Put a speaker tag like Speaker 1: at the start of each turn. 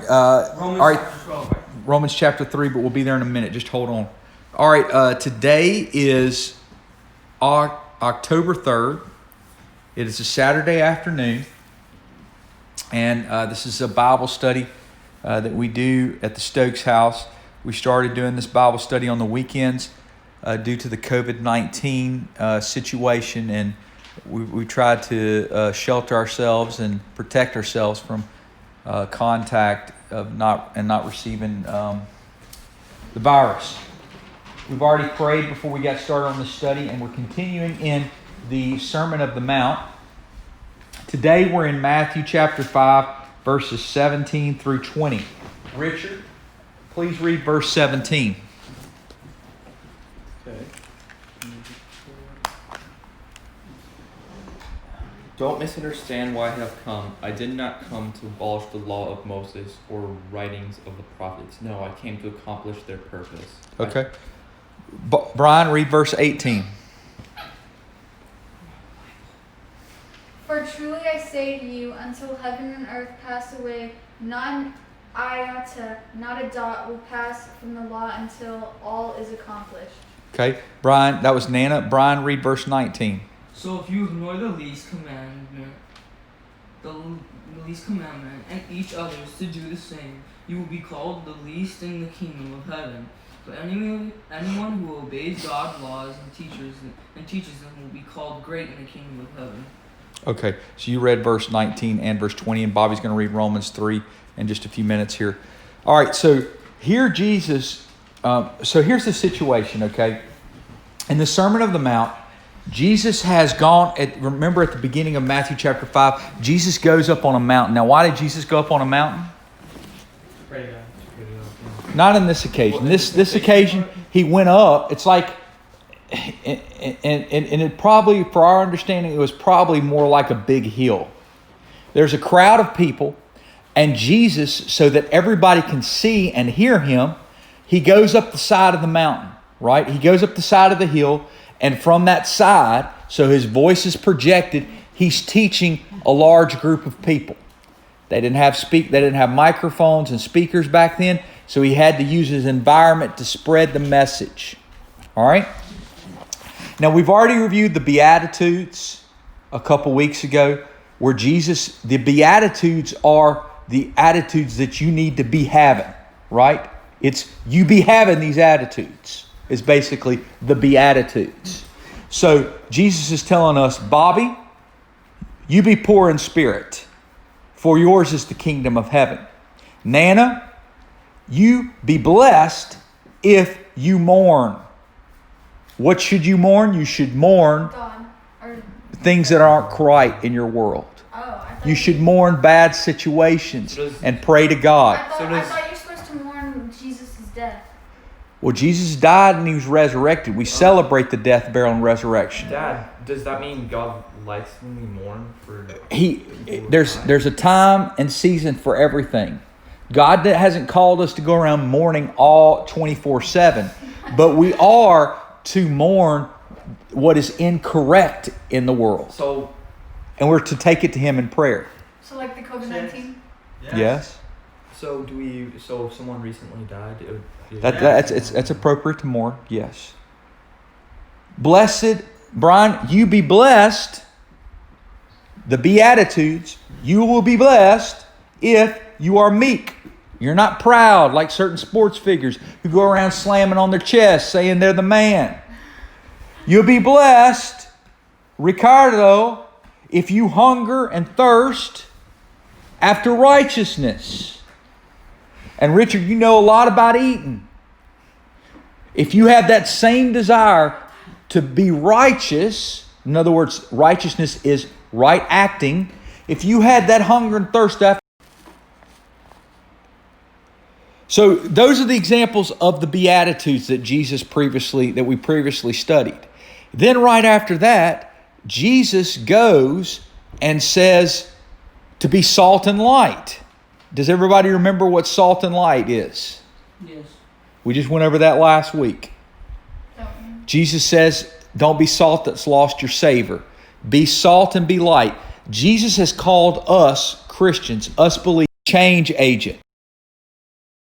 Speaker 1: Romans
Speaker 2: all right.
Speaker 1: chapter 12, right?
Speaker 2: Romans chapter 3, but we'll be there in a minute. Just hold on. All right. Today is October 3rd. It is a Saturday afternoon. And this is a Bible study that we do at the Stokes house. We started doing this Bible study on the weekends due to the COVID-19 situation. And we tried to shelter ourselves and protect ourselves from contact of not receiving the virus. We've already prayed before we got started on the study, and we're continuing in the Sermon of the Mount. Today we're in Matthew chapter 5, verses 17 through 20. Richard, please read verse 17.
Speaker 3: Okay. Don't misunderstand why I have come. I did not come to abolish the law of Moses or writings of the prophets. No, I came to accomplish their purpose.
Speaker 2: Okay. Brian, read verse 18.
Speaker 4: For truly I say to you, until heaven and earth pass away, not an iota, not a dot will pass from the law until all is accomplished.
Speaker 2: Okay. Brian, that was Nana. Brian, read verse 19.
Speaker 1: So if you ignore the least commandment, and each others to do the same, you will be called the least in the kingdom of heaven. But anyone who obeys God's laws and teaches them will be called great in the kingdom of heaven.
Speaker 2: Okay, so you read verse 19 and verse 20, and Bobby's going to read Romans 3 in just a few minutes here. All right, so here Jesus, so here's the situation, okay? In the Sermon of the Mount, Jesus has gone, remember at the beginning of Matthew chapter 5, Jesus goes up on a mountain. Now, why did Jesus go up on a mountain?
Speaker 1: Pray God.
Speaker 2: Not in this occasion. This occasion, he went up. It's like, and it probably, for our understanding, it was probably more like a big hill. There's a crowd of people, and Jesus, so that everybody can see and hear him, he goes up the side of the mountain, right? He goes up the side of the hill, and from that side, so his voice is projected, he's teaching a large group of people. They didn't have microphones and speakers back then, so he had to use his environment to spread the message. All right? Now, we've already reviewed the Beatitudes a couple weeks ago, where the Beatitudes are the attitudes that you need to be having, right? It's you be having these attitudes is basically the Beatitudes. So Jesus is telling us, Bobby, you be poor in spirit, for yours is the kingdom of heaven. Nana, you be blessed if you mourn. What should you mourn? You should mourn things that aren't right in your world. You should mourn bad situations and pray to God.
Speaker 4: I thought you were supposed to mourn Jesus' death.
Speaker 2: Well, Jesus died and he was resurrected. We celebrate the death, burial, and resurrection.
Speaker 3: Dad, does that mean God likes when we mourn for?
Speaker 2: There's a time and season for everything. God hasn't called us to go around mourning all 24/7, but we are to mourn what is incorrect in the world. And we're to take it to him in prayer.
Speaker 4: So like the COVID-19?
Speaker 2: Yes.
Speaker 3: So if someone recently died,
Speaker 2: That's appropriate to mourn, yes. Blessed, Brian, you be blessed. The Beatitudes, you will be blessed if you are meek. You're not proud like certain sports figures who go around slamming on their chest saying they're the man. You'll be blessed, Ricardo, if you hunger and thirst after righteousness. And Richard, you know a lot about eating. If you have that same desire to be righteous, in other words, righteousness is right acting. If you had that hunger and thirst after. So those are the examples of the Beatitudes that we previously studied. Then right after that, Jesus goes and says to be salt and light. Does everybody remember what salt and light is?
Speaker 1: Yes.
Speaker 2: We just went over that last week. Jesus says, don't be salt that's lost your savor. Be salt and be light. Jesus has called us Christians, us believers, change agent.